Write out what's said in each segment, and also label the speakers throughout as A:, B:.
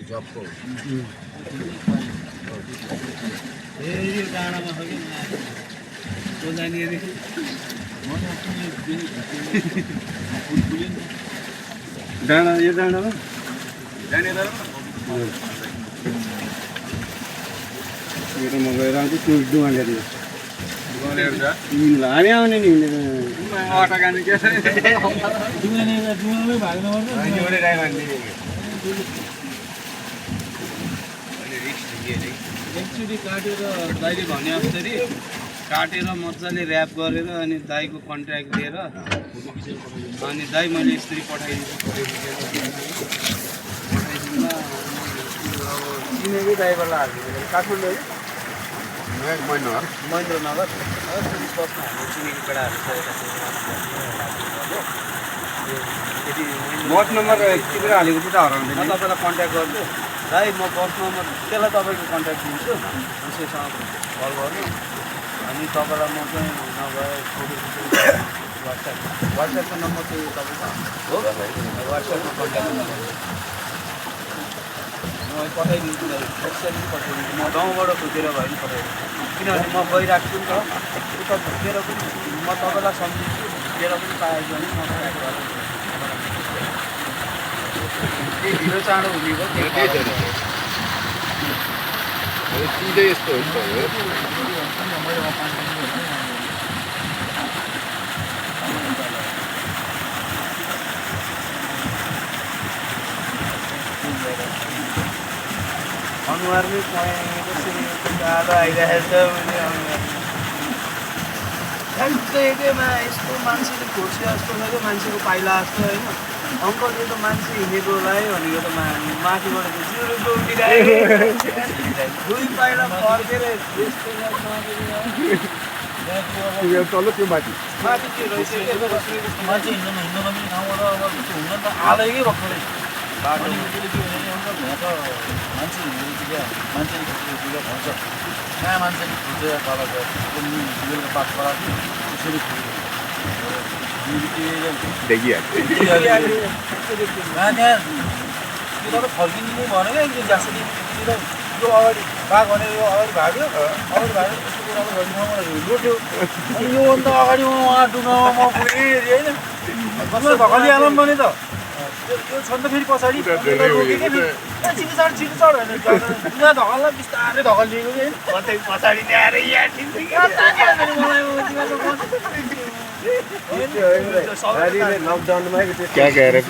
A: जबको
B: यो डाँडामा छ कि को जाने अरे
C: डाँडा यो डाँडामा म गएर आउँछु त्यो डुवा लिएर हामी आउने नि
A: अटो गाडी के
B: डुङ्गामै भाग्नुपर्छ एकचोटि काटेर दाइले भने जस्तरी काटेर मजाले ऱ्याप गरेर अनि दाइको कन्ट्र्याक्ट दिएर अनि दाइ मैले यसरी पठाइदिन्छु
A: चिनेकै ड्राइभरलाई हालिदिनु काठमाडौँ
B: महेन्द्रनगर टुरिस्ट बसमा हामीले चिनेको केटाहरू छ
C: बस नम्बर टिपेर हालेको चाहिँ त हराउँदैन
B: म तपाईँलाई कन्ट्याक्ट गर्छु दाइ म बस नम्बर त्यसलाई तपाईँको कन्ट्याक्ट दिन्छु उसैसँग कल गर्नु अनि तपाईँलाई म चाहिँ नभए वाट्सएपको नम्बर चाहिँ तपाईँको हो वाट्सएपमा कन्ट्याक्ट गर्नु म पठाइदिन्छु दाइ एक्सचेन्ज पठाइदिन्छु म गाउँबाट खोजेर भए पनि पठाइदिन्छु किनभने म गइरहेको छु नि त उता झुकेर पनि म तपाईँलाई सम्झिन्छु झुकेर पनि पाएछु भने म ढिलो चाँडो हुने भयो
A: सिधै यस्तो हुन्छ
B: अनुहारमै कसरी आधा आइरहेको छ ठ्याक्कैमा यस्तो मान्छेले खोर्सी जस्तो छ क्या मान्छेको पाइला जस्तो होइन अङ्कल यो त मान्छे हिँडेकोलाई भनेको त माथिबाट जुरुको उठिरहेको दुई पाइला फर्केर
A: तल त्यो माथि
B: माथि के रहेछ मान्छे हिँड्नु पनि ठाउँबाट अब हुन त आलैकै भर्खरै बाटो मान्छे हिँडेको क्या मान्छेले खोजेको भन्छ कहाँ मान्छेले खोजेर तल गएर पास गराएको त्यसरी त्यहाँ त्यो त फर्किनु नै भनेको एकदिन जाँसरी यो अगाडि बाघ भने यो अगाडि भाग्यो यस्तो कुराको ठाउँबाट लोट्यो अनि योभन्दा अगाडि उहाँ डुङ्गामा म पुगेँ होइन धकलिहालौँ भने त यो छ नि त फेरि पछाडि छिटो चढ भनेर डुङ्गा धकल्ला बिस्तारै धकलिएको कि कतै पछाडि ल्याएर
A: क्या कह रहे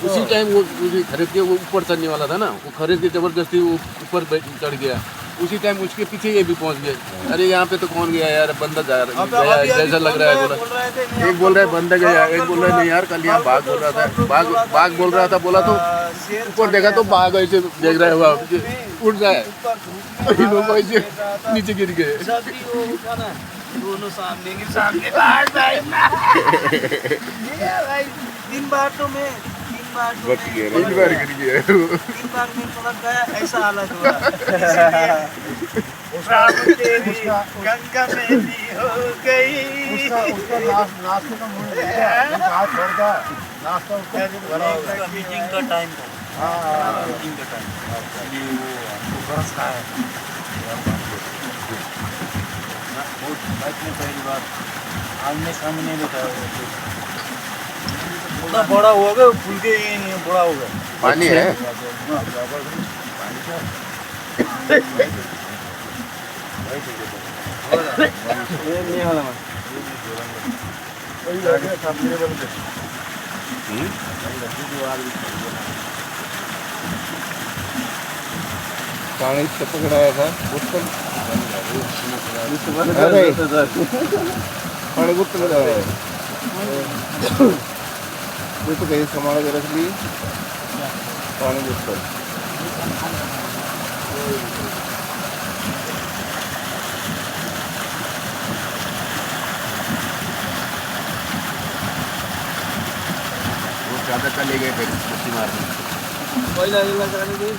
D: उसी टाइम वो खरीद के वो ऊपर चढ़ने वाला था ना, वो खरीद के जबरदस्ती वो ऊपर चढ़ गया। उसी टाइम उसके पीछे ये भी पहुंच गए। अरे यहाँ पे तो कौन गया यार, बंदा जा रहा है जैसा लग रहा है। बोला एक बोल रहा है बंदा गया, एक बोल रहा है नहीं यार कल यहाँ बाघ बोल रहा था, बाघ बोल रहा था। बोला तो ऊपर देखा तो बाघ ऐसे देख रहा है, उठ रहा है, लोग ऐसे नीचे गिर गए।
B: दोनों सामने के सामने बाढ़ भाई तीन बार तो मैं तीन बार गिर गया, तीन बार में पकड़ गया, ऐसा हालत हुआ। तेरी गंगा में भी हो गई।
A: उसका नाश्ते का मूड छोड़ता नाश्ता उसका
B: मीटिंग का टाइम था। हाँ मीटिंग का टाइम इसलिए वो बरस रहा है। बाइक में पहली बार आमने सामने देखा उतना बड़ा हो गया, फूल के नहीं बड़ा हो गया।
A: पानी है पानी टपक रहा था बोतल पानी बोतल लगा है ये तो कहीं संभाल के रख ली पानी बोतल वो ज़्यादा चले गए थे मछली मारने
B: पहिला यसलाई जाने कि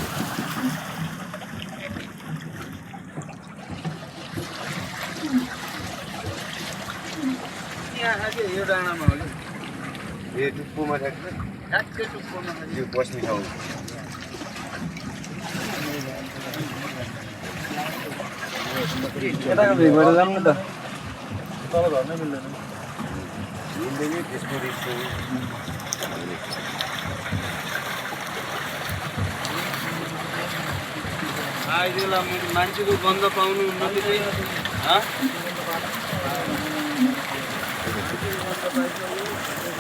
B: यहाँ आके यो डाँडामा हो कि
A: ये टुप्पोमा छ
C: यो बस्ने ठाउँ
B: यताको भिगबाट जाउँ न त तल झर्नै मिल्दैन
C: मिल्दैन त्यसको रिस्क
D: आइदिएला मान्छेको गन्ध पाउनु उन्नति चाहिँ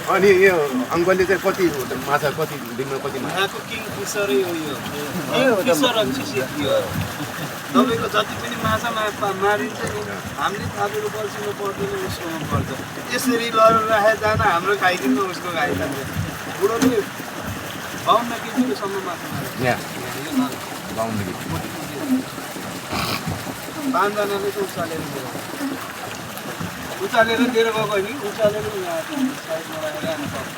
C: अनि यो अङ्कलले चाहिँ कति माछा कति दिनमा कति माछा
D: यहाँको किङ फिसरै हो यो फिसर अनुसार यो तपाईँको जति पनि माछा मारिन्छ नि हामीले थापेको पर्छिनु पर्दैन उसकोमा पर्छ यसरी लडेर राखेर जान हाम्रो खाइदिनु उसको खाइदिन्छ बुढोले 52 केजीसम्म माछा मार्छ
C: यहाँ 52 केजी
D: 5 जनाले चाहिँ उचालेर लिएर गएको नि उचालेर यहाँ साइडमा राखेर जान सक्छ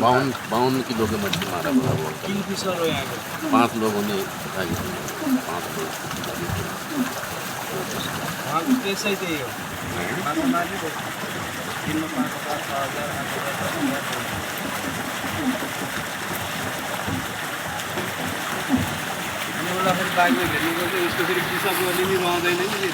E: 52 किलो के मछली मारा बराबर
D: किङ फिसर हो यहाँको
E: 5 लोगों ने उठाई 5 लोग
D: उहाँको पेसै त्यही हो माछा मार्ने दिनमा 5,000 6,000 8,000 अनि उसलाई फेरि बाइकमा भेट्नु गयो उसको फेरि पिसाब गर्ने नि रहँदैन नि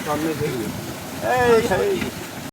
C: सामने